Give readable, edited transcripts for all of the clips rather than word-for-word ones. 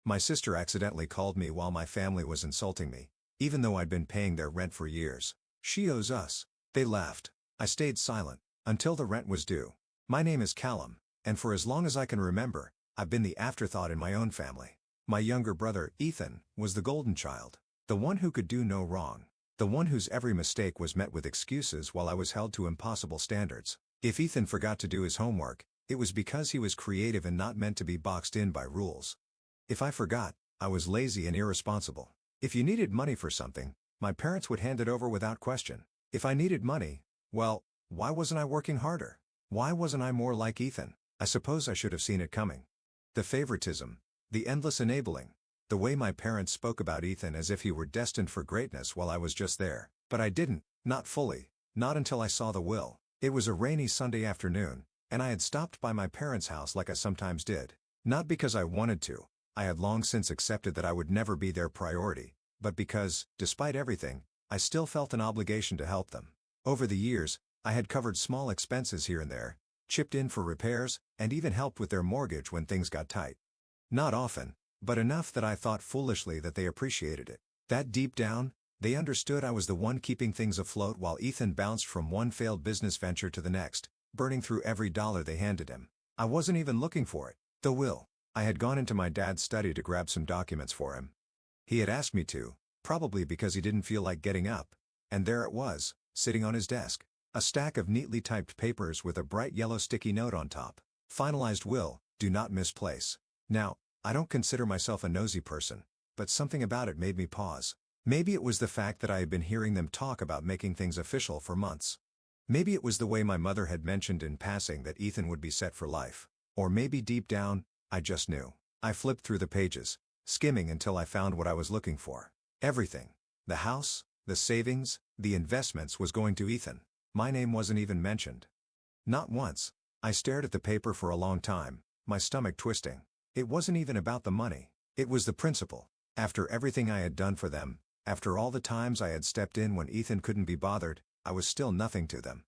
My sister accidentally called me while my family was insulting me, even though I'd been paying their rent for years. She owes us. They laughed. I stayed silent until the rent was due. My name is Callum, and for as long as I can remember, I've been the afterthought in my own family. My younger brother, Ethan, was the golden child. The one who could do no wrong. The one whose every mistake was met with excuses while I was held to impossible standards. If Ethan forgot to do his homework, it was because he was creative and not meant to be boxed in by rules. If I forgot, I was lazy and irresponsible. If you needed money for something, my parents would hand it over without question. If I needed money, well, why wasn't I working harder? Why wasn't I more like Ethan? I suppose I should have seen it coming. The favoritism, the endless enabling, the way my parents spoke about Ethan as if he were destined for greatness while I was just there. But I didn't, not fully, not until I saw the will. It was a rainy Sunday afternoon, and I had stopped by my parents' house like I sometimes did. Not because I wanted to, I had long since accepted that I would never be their priority, but because, despite everything, I still felt an obligation to help them. Over the years, I had covered small expenses here and there, chipped in for repairs, and even helped with their mortgage when things got tight. Not often, but enough that I thought foolishly that they appreciated it. That deep down, they understood I was the one keeping things afloat while Ethan bounced from one failed business venture to the next, burning through every dollar they handed him. I wasn't even looking for it. The will. I had gone into my dad's study to grab some documents for him. He had asked me to, probably because he didn't feel like getting up, and there it was, sitting on his desk. A stack of neatly typed papers with a bright yellow sticky note on top. Finalized will, do not misplace. Now, I don't consider myself a nosy person, but something about it made me pause. Maybe it was the fact that I had been hearing them talk about making things official for months. Maybe it was the way my mother had mentioned in passing that Ethan would be set for life. Or maybe deep down, I just knew. I flipped through the pages, skimming until I found what I was looking for. Everything. The house, the savings, the investments was going to Ethan. My name wasn't even mentioned. Not once. I stared at the paper for a long time, my stomach twisting. It wasn't even about the money. It was the principle. After everything I had done for them, after all the times I had stepped in when Ethan couldn't be bothered, I was still nothing to them.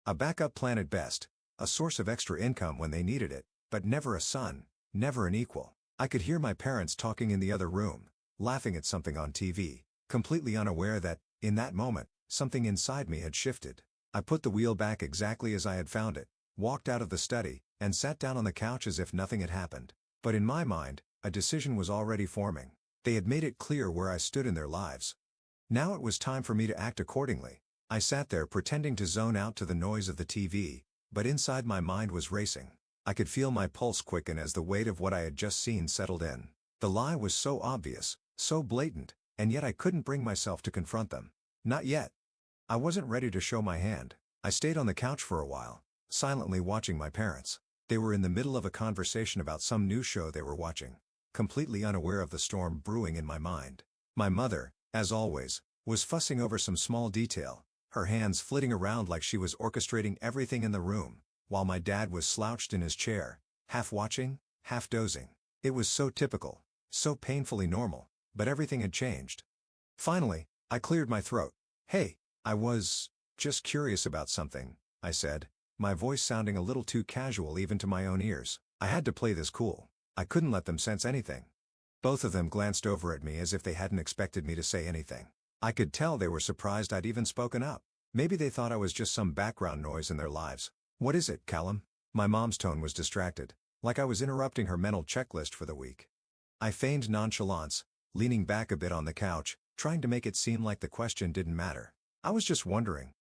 A backup plan at best, a source of extra income when they needed it, but never a son, never an equal. I could hear my parents talking in the other room, laughing at something on TV, completely unaware that, in that moment, something inside me had shifted. I put the wheel back exactly as I had found it, walked out of the study, and sat down on the couch as if nothing had happened. But in my mind, a decision was already forming. They had made it clear where I stood in their lives. Now it was time for me to act accordingly. I sat there pretending to zone out to the noise of the TV, but inside my mind was racing. I could feel my pulse quicken as the weight of what I had just seen settled in. The lie was so obvious, so blatant, and yet I couldn't bring myself to confront them. Not yet. I wasn't ready to show my hand. I stayed on the couch for a while, silently watching my parents. They were in the middle of a conversation about some new show they were watching, completely unaware of the storm brewing in my mind. My mother, as always, was fussing over some small detail, her hands flitting around like she was orchestrating everything in the room, while my dad was slouched in his chair, half watching, half dozing. It was so typical, so painfully normal, but everything had changed. Finally, I cleared my throat. "Hey, I was just curious about something," I said, my voice sounding a little too casual even to my own ears. I had to play this cool. I couldn't let them sense anything. Both of them glanced over at me as if they hadn't expected me to say anything. I could tell they were surprised I'd even spoken up. Maybe they thought I was just some background noise in their lives. "What is it, Callum?" My mom's tone was distracted, like I was interrupting her mental checklist for the week. I feigned nonchalance, leaning back a bit on the couch, trying to make it seem like the question didn't matter. "I was just wondering,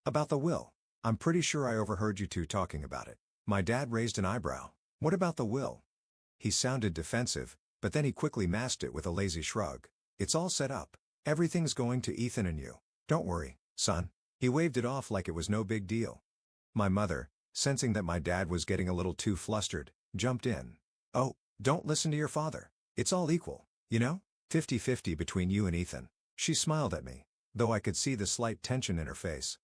about the will. I'm pretty sure I overheard you two talking about it." My dad raised an eyebrow. "What about the will?" He sounded defensive, but then he quickly masked it with a lazy shrug. "It's all set up. Everything's going to Ethan and you. Don't worry, son." He waved it off like it was no big deal. My mother, sensing that my dad was getting a little too flustered, jumped in. "Oh, don't listen to your father. It's all equal, 50-50 between you and Ethan." She smiled at me, though I could see the slight tension in her face.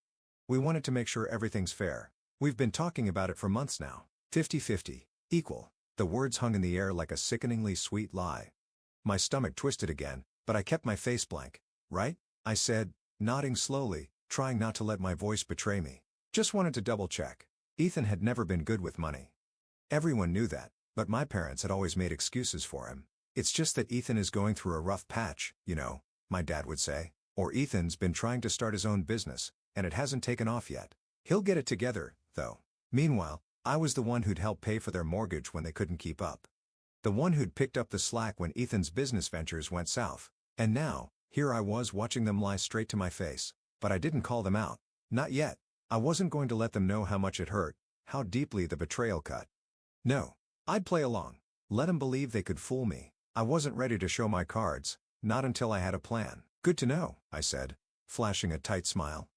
"We wanted to make sure everything's fair. We've been talking about it for months now. 50-50, equal." The words hung in the air like a sickeningly sweet lie. My stomach twisted again, but I kept my face blank. "Right?" I said, nodding slowly, trying not to let my voice betray me. "Just wanted to double-check." Ethan had never been good with money. Everyone knew that, but my parents had always made excuses for him. It's just that Ethan is going through a rough patch, you know, my dad would say. Or Ethan's been trying to start his own business, and it hasn't taken off yet. He'll get it together, though. Meanwhile, I was the one who'd helped pay for their mortgage when they couldn't keep up. The one who'd picked up the slack when Ethan's business ventures went south. And now, here I was watching them lie straight to my face. But I didn't call them out. Not yet. I wasn't going to let them know how much it hurt, how deeply the betrayal cut. No. I'd play along. Let them believe they could fool me. I wasn't ready to show my cards, not until I had a plan. Good to know, I said, flashing a tight smile.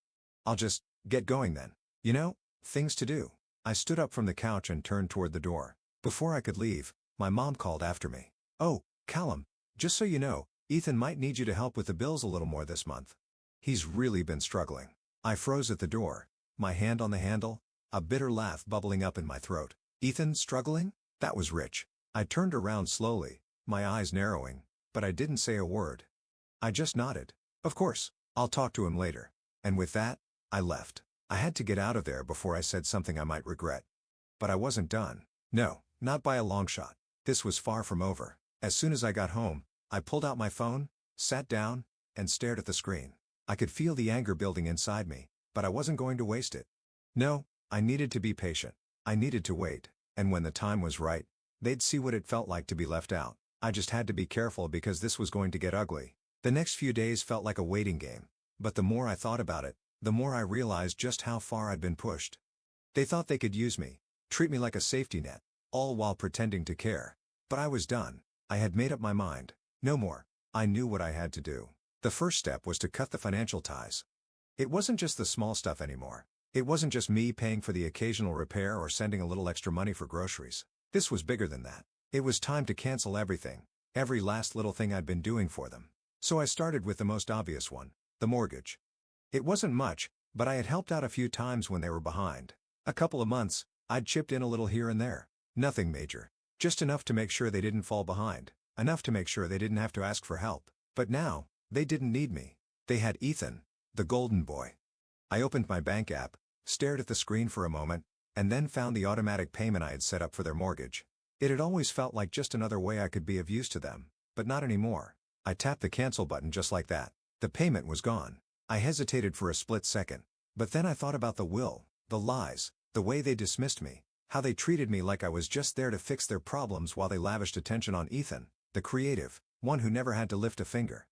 I'll just get going then. You know, things to do. I stood up from the couch and turned toward the door. Before I could leave, my mom called after me. Oh, Callum, just so you know, Ethan might need you to help with the bills a little more this month. He's really been struggling. I froze at the door, my hand on the handle, a bitter laugh bubbling up in my throat. Ethan struggling? That was rich. I turned around slowly, my eyes narrowing, but I didn't say a word. I just nodded. Of course, I'll talk to him later. And with that, I left. I had to get out of there before I said something I might regret. But I wasn't done. No, not by a long shot. This was far from over. As soon as I got home, I pulled out my phone, sat down, and stared at the screen. I could feel the anger building inside me, but I wasn't going to waste it. No, I needed to be patient. I needed to wait, and when the time was right, they'd see what it felt like to be left out. I just had to be careful because this was going to get ugly. The next few days felt like a waiting game, but the more I thought about it, the more I realized just how far I'd been pushed. They thought they could use me, treat me like a safety net, all while pretending to care. But I was done. I had made up my mind. No more. I knew what I had to do. The first step was to cut the financial ties. It wasn't just the small stuff anymore. It wasn't just me paying for the occasional repair or sending a little extra money for groceries. This was bigger than that. It was time to cancel everything, every last little thing I'd been doing for them. So I started with the most obvious one, the mortgage. It wasn't much, but I had helped out a few times when they were behind. A couple of months, I'd chipped in a little here and there. Nothing major. Just enough to make sure they didn't fall behind. Enough to make sure they didn't have to ask for help. But now, they didn't need me. They had Ethan, the golden boy. I opened my bank app, stared at the screen for a moment, and then found the automatic payment I had set up for their mortgage. It had always felt like just another way I could be of use to them, but not anymore. I tapped the cancel button just like that. The payment was gone. I hesitated for a split second, but then I thought about the will, the lies, the way they dismissed me, how they treated me like I was just there to fix their problems while they lavished attention on Ethan, the creative, one who never had to lift a finger.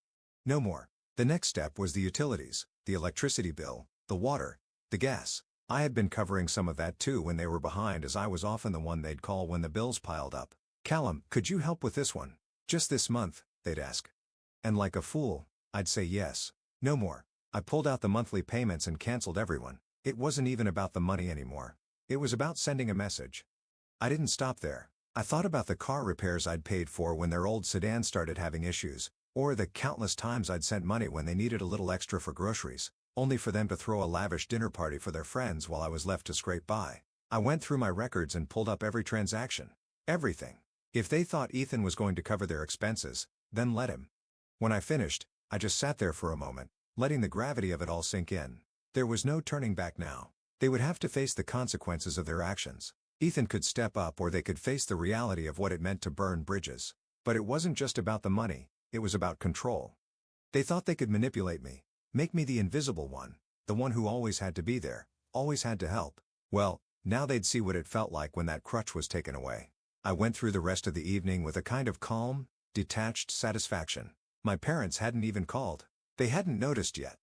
No more. The next step was the utilities, the electricity bill, the water, the gas. I had been covering some of that too when they were behind, as I was often the one they'd call when the bills piled up. Callum, could you help with this one? Just this month, they'd ask. And like a fool, I'd say yes. No more. I pulled out the monthly payments and canceled everyone. It wasn't even about the money anymore. It was about sending a message. I didn't stop there. I thought about the car repairs I'd paid for when their old sedan started having issues, or the countless times I'd sent money when they needed a little extra for groceries, only for them to throw a lavish dinner party for their friends while I was left to scrape by. I went through my records and pulled up every transaction. Everything. If they thought Ethan was going to cover their expenses, then let him. When I finished, I just sat there for a moment, letting the gravity of it all sink in. There was no turning back now. They would have to face the consequences of their actions. Ethan could step up, or they could face the reality of what it meant to burn bridges. But it wasn't just about the money, it was about control. They thought they could manipulate me, make me the invisible one, the one who always had to be there, always had to help. Well, now they'd see what it felt like when that crutch was taken away. I went through the rest of the evening with a kind of calm, detached satisfaction. My parents hadn't even called. They hadn't noticed yet.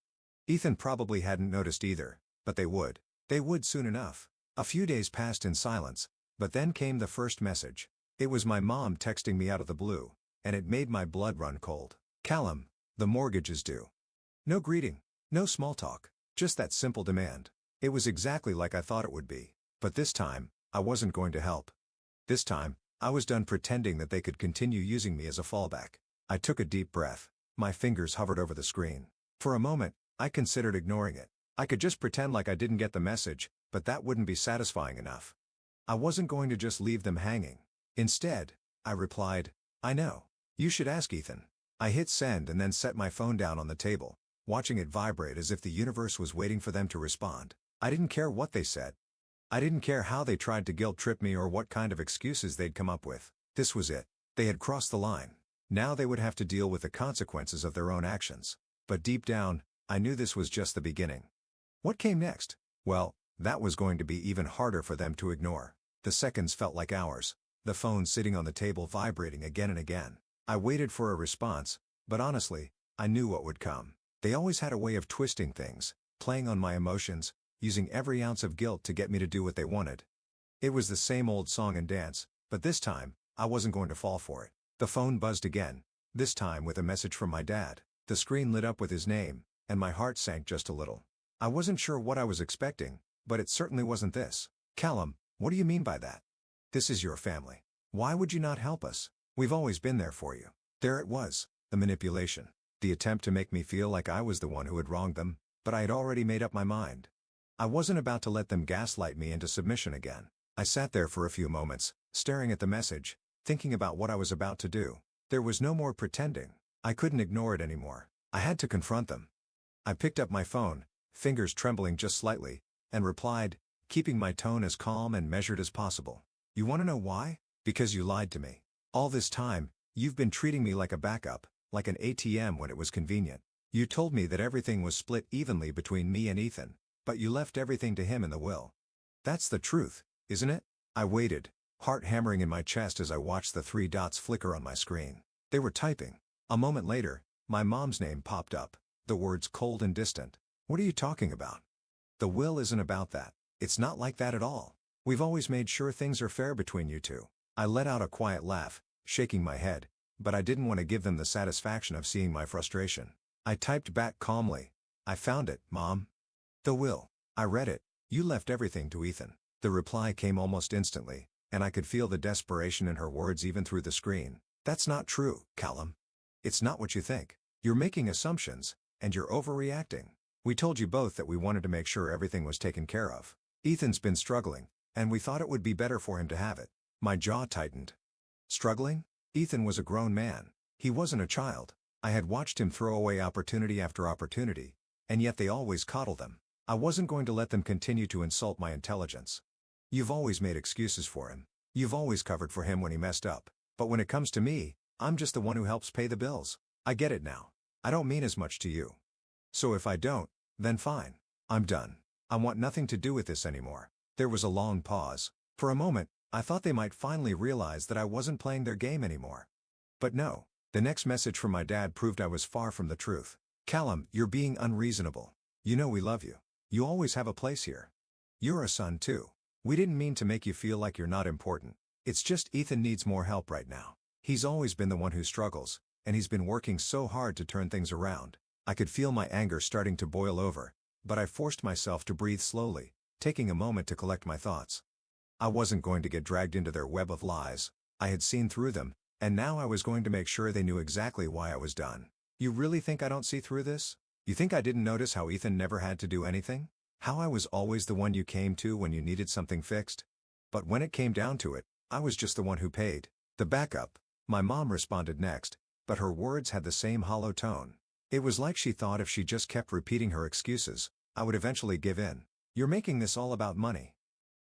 Ethan probably hadn't noticed either, but they would. They would soon enough. A few days passed in silence, but then came the first message. It was my mom texting me out of the blue, and it made my blood run cold. Callum, the mortgage is due. No greeting, no small talk, just that simple demand. It was exactly like I thought it would be, but this time, I wasn't going to help. This time, I was done pretending that they could continue using me as a fallback. I took a deep breath. My fingers hovered over the screen. For a moment, I considered ignoring it. I could just pretend like I didn't get the message, but that wouldn't be satisfying enough. I wasn't going to just leave them hanging. Instead, I replied, I know. You should ask Ethan. I hit send and then set my phone down on the table, watching it vibrate as if the universe was waiting for them to respond. I didn't care what they said. I didn't care how they tried to guilt-trip me or what kind of excuses they'd come up with. This was it. They had crossed the line. Now they would have to deal with the consequences of their own actions. But deep down, I knew this was just the beginning. What came next? Well, that was going to be even harder for them to ignore. The seconds felt like hours, the phone sitting on the table vibrating again and again. I waited for a response, but honestly, I knew what would come. They always had a way of twisting things, playing on my emotions, using every ounce of guilt to get me to do what they wanted. It was the same old song and dance, but this time, I wasn't going to fall for it. The phone buzzed again, this time with a message from my dad. The screen lit up with his name, and my heart sank just a little. I wasn't sure what I was expecting, but it certainly wasn't this. "Callum, what do you mean by that? This is your family. Why would you not help us? We've always been there for you." There it was, the manipulation. The attempt to make me feel like I was the one who had wronged them, but I had already made up my mind. I wasn't about to let them gaslight me into submission again. I sat there for a few moments, staring at the message, thinking about what I was about to do. There was no more pretending. I couldn't ignore it anymore. I had to confront them. I picked up my phone, fingers trembling just slightly, and replied, keeping my tone as calm and measured as possible. "You want to know why? Because you lied to me. All this time, you've been treating me like a backup, like an ATM when it was convenient. You told me that everything was split evenly between me and Ethan, but you left everything to him in the will. That's the truth, isn't it?" I waited, heart hammering in my chest as I watched the 3 dots flicker on my screen. They were typing. A moment later, my mom's name popped up, the words cold and distant. "What are you talking about? The will isn't about that. It's not like that at all. We've always made sure things are fair between you two." I let out a quiet laugh, shaking my head, but I didn't want to give them the satisfaction of seeing my frustration. I typed back calmly, "I found it, Mom. The will. I read it. You left everything to Ethan." The reply came almost instantly, and I could feel the desperation in her words even through the screen. "That's not true, Callum. It's not what you think. You're making assumptions, and you're overreacting. We told you both that we wanted to make sure everything was taken care of. Ethan's been struggling, and we thought it would be better for him to have it." My jaw tightened. Struggling? Ethan was a grown man. He wasn't a child. I had watched him throw away opportunity after opportunity, and yet they always coddled him. I wasn't going to let them continue to insult my intelligence. "You've always made excuses for him. You've always covered for him when he messed up. But when it comes to me, I'm just the one who helps pay the bills. I get it now. I don't mean as much to you. So if I don't, then fine. I'm done. I want nothing to do with this anymore." There was a long pause. For a moment, I thought they might finally realize that I wasn't playing their game anymore. But no. The next message from my dad proved I was far from the truth. "Callum, you're being unreasonable. You know we love you. You always have a place here. You're a son too. We didn't mean to make you feel like you're not important. It's just Ethan needs more help right now. He's always been the one who struggles, and he's been working so hard to turn things around." I could feel my anger starting to boil over, but I forced myself to breathe slowly, taking a moment to collect my thoughts. I wasn't going to get dragged into their web of lies. I had seen through them, and now I was going to make sure they knew exactly why I was done. "You really think I don't see through this? You think I didn't notice how Ethan never had to do anything? How I was always the one you came to when you needed something fixed? But when it came down to it, I was just the one who paid the backup." My mom responded next, but her words had the same hollow tone. It was like she thought if she just kept repeating her excuses, I would eventually give in. "You're making this all about money.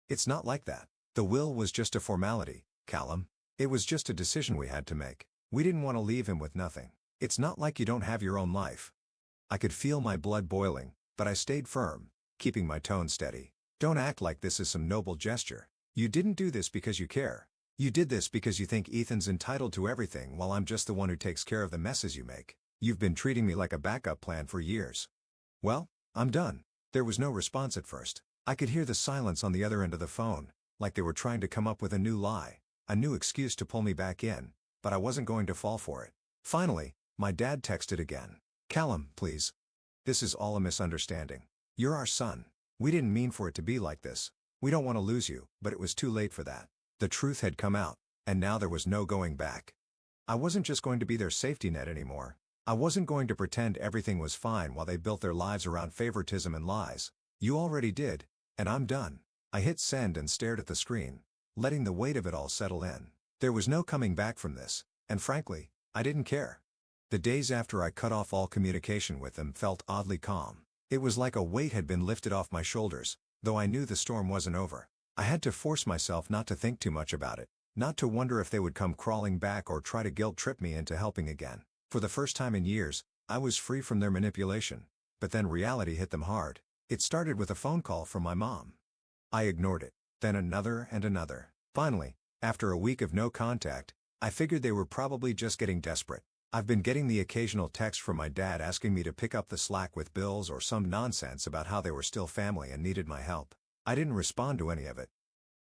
It's not like that. The will was just a formality, Callum. It was just a decision we had to make. We didn't want to leave him with nothing. It's not like you don't have your own life." I could feel my blood boiling, but I stayed firm, keeping my tone steady. "Don't act like this is some noble gesture. You didn't do this because you care. You did this because you think Ethan's entitled to everything while I'm just the one who takes care of the messes you make. You've been treating me like a backup plan for years." "Well, I'm done." There was no response at first. I could hear the silence on the other end of the phone, like they were trying to come up with a new lie, a new excuse to pull me back in, but I wasn't going to fall for it. Finally, my dad texted again. "Callum, please. This is all a misunderstanding. You're our son. We didn't mean for it to be like this. We don't want to lose you, but it was too late for that." The truth had come out, and now there was no going back. I wasn't just going to be their safety net anymore. I wasn't going to pretend everything was fine while they built their lives around favoritism and lies. "You already did, and I'm done." I hit send and stared at the screen, letting the weight of it all settle in. There was no coming back from this, and frankly, I didn't care. The days after I cut off all communication with them felt oddly calm. It was like a weight had been lifted off my shoulders, though I knew the storm wasn't over. I had to force myself not to think too much about it, not to wonder if they would come crawling back or try to guilt trip me into helping again. For the first time in years, I was free from their manipulation. But then reality hit them hard. It started with a phone call from my mom. I ignored it, then another and another. Finally, after a week of no contact, I figured they were probably just getting desperate. I've been getting the occasional text from my dad asking me to pick up the slack with bills or some nonsense about how they were still family and needed my help. I didn't respond to any of it.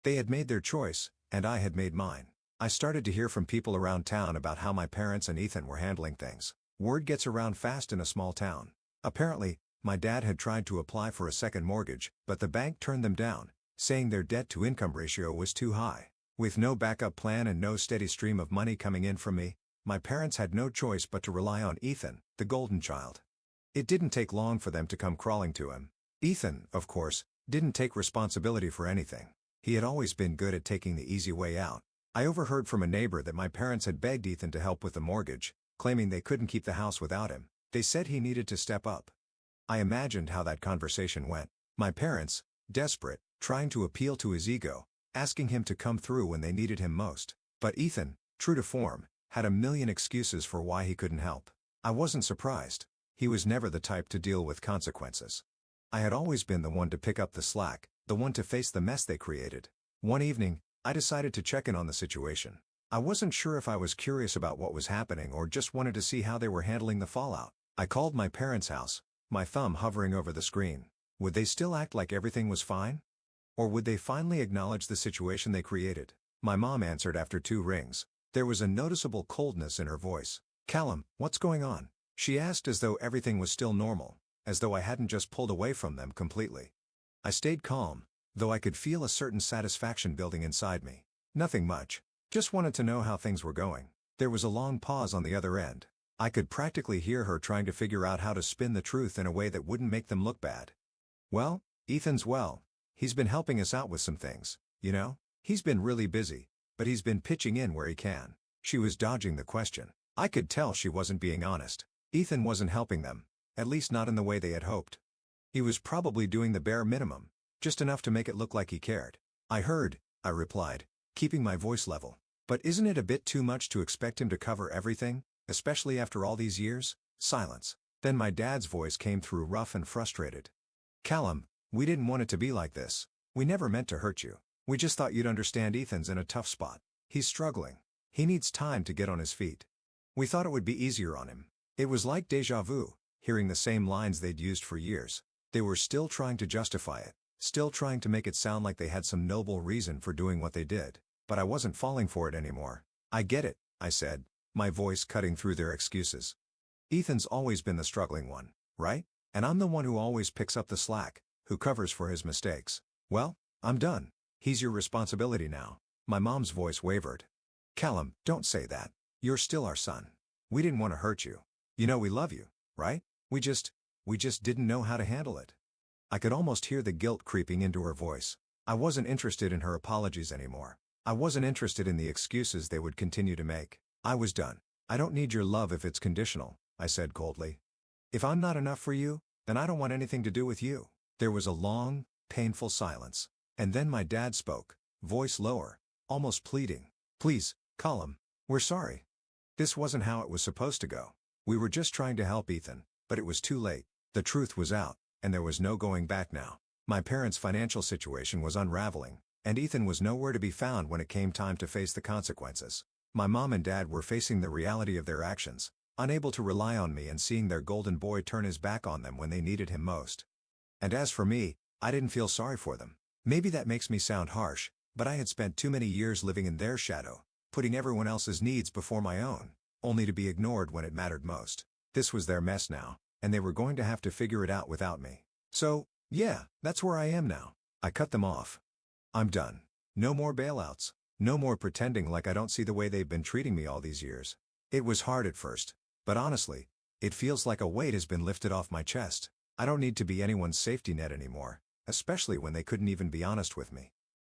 They had made their choice, and I had made mine. I started to hear from people around town about how my parents and Ethan were handling things. Word gets around fast in a small town. Apparently, my dad had tried to apply for a second mortgage, but the bank turned them down, saying their debt-to-income ratio was too high. With no backup plan and no steady stream of money coming in from me, my parents had no choice but to rely on Ethan, the golden child. It didn't take long for them to come crawling to him. Ethan, of course, didn't take responsibility for anything. He had always been good at taking the easy way out. I overheard from a neighbor that my parents had begged Ethan to help with the mortgage, claiming they couldn't keep the house without him. They said he needed to step up. I imagined how that conversation went. My parents, desperate, trying to appeal to his ego, asking him to come through when they needed him most. But Ethan, true to form, had a million excuses for why he couldn't help. I wasn't surprised. He was never the type to deal with consequences. I had always been the one to pick up the slack, the one to face the mess they created. One evening, I decided to check in on the situation. I wasn't sure if I was curious about what was happening or just wanted to see how they were handling the fallout. I called my parents' house, my thumb hovering over the screen. Would they still act like everything was fine? Or would they finally acknowledge the situation they created? My mom answered after 2 rings. There was a noticeable coldness in her voice. "Callum, what's going on?" she asked, as though everything was still normal, as though I hadn't just pulled away from them completely. I stayed calm, though I could feel a certain satisfaction building inside me. "Nothing much. Just wanted to know how things were going." There was a long pause on the other end. I could practically hear her trying to figure out how to spin the truth in a way that wouldn't make them look bad. "Well, Ethan's well. He's been helping us out with some things, you know? He's been really busy, but he's been pitching in where he can." She was dodging the question. I could tell she wasn't being honest. Ethan wasn't helping them, at least not in the way they had hoped. He was probably doing the bare minimum, just enough to make it look like he cared. "I heard," I replied, keeping my voice level. "But isn't it a bit too much to expect him to cover everything, especially after all these years?" Silence. Then my dad's voice came through, rough and frustrated. "Callum, we didn't want it to be like this. We never meant to hurt you. We just thought you'd understand. Ethan's in a tough spot. He's struggling. He needs time to get on his feet. We thought it would be easier on him." It was like déjà vu, hearing the same lines they'd used for years. They were still trying to justify it, still trying to make it sound like they had some noble reason for doing what they did. But I wasn't falling for it anymore. "I get it," I said, my voice cutting through their excuses. "Ethan's always been the struggling one, right? And I'm the one who always picks up the slack, who covers for his mistakes. Well, I'm done. He's your responsibility now." My mom's voice wavered. "Callum, don't say that. You're still our son. We didn't want to hurt you. You know we love you, right? We just didn't know how to handle it." I could almost hear the guilt creeping into her voice. I wasn't interested in her apologies anymore. I wasn't interested in the excuses they would continue to make. I was done. "I don't need your love if it's conditional," I said coldly. "If I'm not enough for you, then I don't want anything to do with you." There was a long, painful silence. And then my dad spoke, voice lower, almost pleading. "Please, Callum, we're sorry. This wasn't how it was supposed to go. We were just trying to help Ethan, but it was too late. The truth was out, and there was no going back now. My parents' financial situation was unraveling, and Ethan was nowhere to be found when it came time to face the consequences. My mom and dad were facing the reality of their actions, unable to rely on me and seeing their golden boy turn his back on them when they needed him most. And as for me, I didn't feel sorry for them. Maybe that makes me sound harsh, but I had spent too many years living in their shadow, putting everyone else's needs before my own, only to be ignored when it mattered most. This was their mess now, and they were going to have to figure it out without me. So, yeah, that's where I am now. I cut them off. I'm done. No more bailouts. No more pretending like I don't see the way they've been treating me all these years. It was hard at first, but honestly, it feels like a weight has been lifted off my chest. I don't need to be anyone's safety net anymore, especially when they couldn't even be honest with me.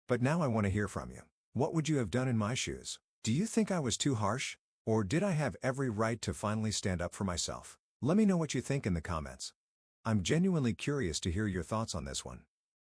But now I want to hear from you. What would you have done in my shoes? Do you think I was too harsh? Or did I have every right to finally stand up for myself? Let me know what you think in the comments. I'm genuinely curious to hear your thoughts on this one.